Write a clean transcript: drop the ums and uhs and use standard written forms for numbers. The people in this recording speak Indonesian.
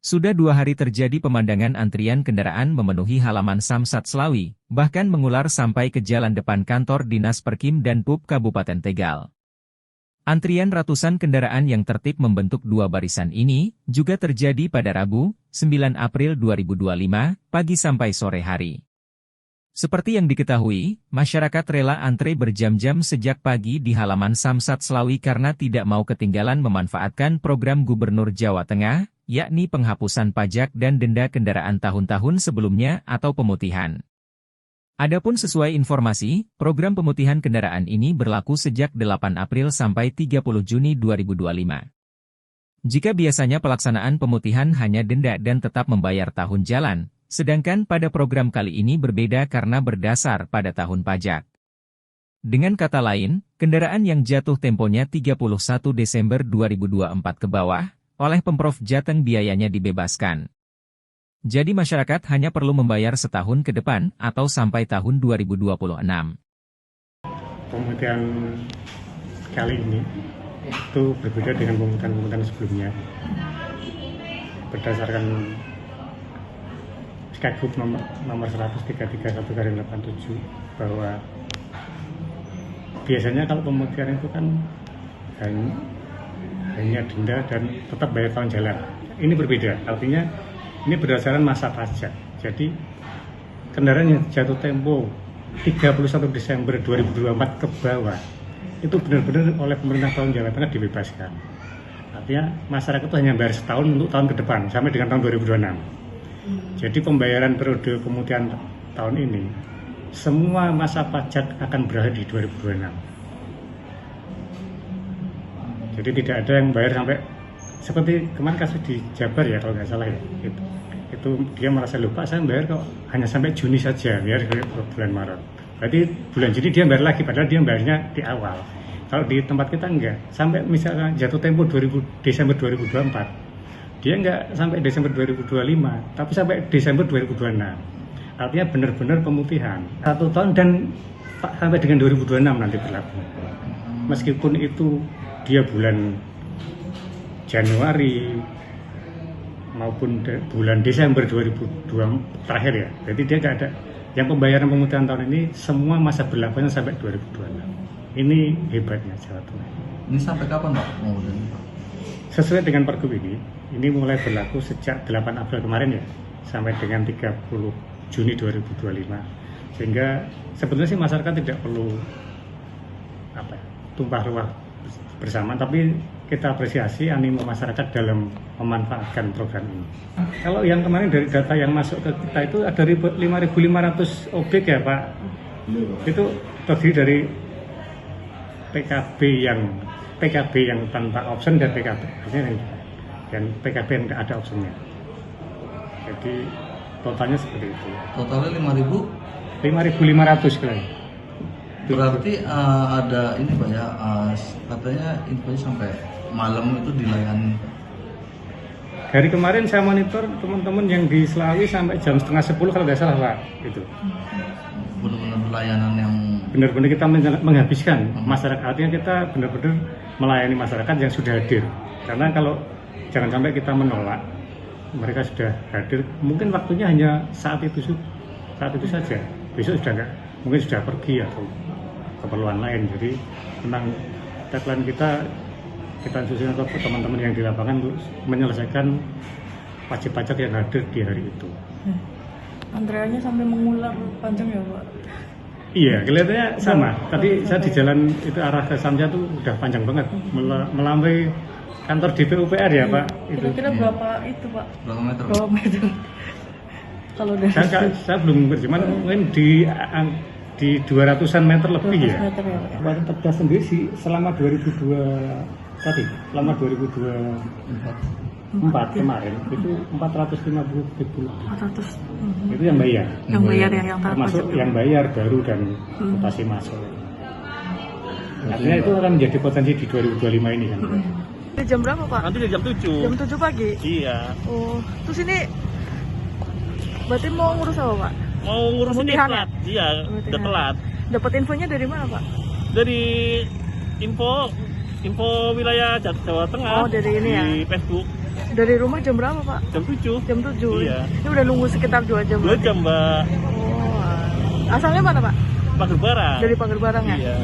Sudah 2 hari terjadi pemandangan antrian kendaraan memenuhi halaman Samsat Slawi, bahkan mengular sampai ke jalan depan kantor Dinas Perkim dan PUB Kabupaten Tegal. Antrian ratusan kendaraan yang tertib membentuk 2 barisan ini, juga terjadi pada Rabu, 9 April 2025, pagi sampai sore hari. Seperti yang diketahui, masyarakat rela antre berjam-jam sejak pagi di halaman Samsat Slawi karena tidak mau ketinggalan memanfaatkan program Gubernur Jawa Tengah, yakni penghapusan pajak dan denda kendaraan tahun-tahun sebelumnya atau pemutihan. Adapun sesuai informasi, program pemutihan kendaraan ini berlaku sejak 8 April sampai 30 Juni 2025. Jika biasanya pelaksanaan pemutihan hanya denda dan tetap membayar tahun jalan, sedangkan pada program kali ini berbeda karena berdasar pada tahun pajak. Dengan kata lain, kendaraan yang jatuh temponya 31 Desember 2024 ke bawah, oleh Pemprov Jateng biayanya dibebaskan. Jadi masyarakat hanya perlu membayar setahun ke depan atau sampai tahun 2026. Pemutihan kali ini itu berbeda dengan pemutihan sebelumnya. Berdasarkan Skagub nomor 133/87 bahwa biasanya kalau pemutihan itu kan hanya denda dan tetap bayar tahun jalan. Ini berbeda, artinya ini berdasarkan masa pajak. Jadi kendaraan yang jatuh tempo 31 Desember 2024 ke bawah itu benar-benar oleh pemerintah tahun Jawa Tengah dibebaskan. Artinya masyarakat itu hanya bayar setahun untuk tahun ke depan sampai dengan tahun 2026. Jadi pembayaran periode pemutihan tahun ini semua masa pajak akan berakhir di 2026. Jadi tidak ada yang bayar sampai seperti kemarin kasus di Jabar ya kalau nggak salah ya. Itu dia merasa lupa saya bayar kok hanya sampai Juni saja biar bulan Maret. Berarti bulan Juni dia bayar lagi padahal dia bayarnya di awal. Kalau di tempat kita enggak, sampai misalnya jatuh tempo Desember 2024. Dia enggak sampai Desember 2025, tapi sampai Desember 2026. Artinya benar-benar pemutihan 1 tahun dan sampai dengan 2026 nanti berlaku. Meskipun itu dia bulan Januari maupun bulan Desember 2002 terakhir ya. Jadi dia nggak ada yang pembayaran pemutihan tahun ini semua masa berlakunya sampai 2026. Ini hebatnya Jawa Tengah. Ini sampai kapan Pak? Sesuai dengan Pergub ini mulai berlaku sejak 8 April kemarin ya sampai dengan 30 Juni 2025. Sehingga sebetulnya sih masyarakat tidak perlu tumpah ruah bersama, tapi kita apresiasi animo masyarakat dalam memanfaatkan program ini. Kalau yang kemarin dari data yang masuk ke kita itu ada 5.500 objek ya Pak. Itu terdiri dari PKB yang tanpa option dan PKB dan PKB yang tidak ada optionnya. Jadi totalnya seperti itu. Totalnya 5.500 kali. Berarti ada ini Pak ya, katanya infonya sampai malam itu dilayani. Hari kemarin saya monitor teman-teman yang di Slawi sampai jam 9:30 kalau nggak salah Pak itu. Benar-benar layanan yang benar-benar kita menghabiskan masyarakat, artinya kita benar-benar melayani masyarakat yang sudah hadir. Karena kalau jangan sampai kita menolak, mereka sudah hadir, mungkin waktunya hanya saat itu saja. Besok sudah nggak, mungkin sudah pergi atau keperluan lain. Jadi memang tagline kita susun ke teman-teman yang di lapangan untuk menyelesaikan wajib pajak yang hadir di hari itu. Antreannya sampai mengular panjang ya Pak? Iya, kelihatannya sama. Tadi saya di jalan itu arah ke Samja tuh udah panjang banget, melampaui kantor DPUPR ya Pak. Kira-kira berapa itu Pak? Berapa meter? Berapa meter? Kalau dari saya belum cuman mungkin di 200-an meter lebih ya. Meter ya. Baru tegas sendiri sih selama 2024 kemarin itu 450.000. 400. Itu yang bayar. Yang bayar yang termasuk yang bayar baru dan mutasi masuk. Artinya itu akan menjadi potensi di 2025 ini kan. Jam berapa Pak? Nanti jam 7. Jam 7 pagi? Iya. Oh, terus ini berarti mau ngurus apa Pak? Mau ngurus ini Pemutihan telat. Iya, udah Pemutihan. telat. Dapat infonya dari mana Pak? Dari info wilayah Jawa Tengah. Oh, dari ini di ya? Facebook. Dari rumah jam berapa, Pak? Jam 7. Jam 7. Iya. Ini udah nunggu sekitar 2 jam. 2 jam, Mbak. Oh. Asalnya mana, Pak? Pager Barang. Dari Pager Barang ya? Iya.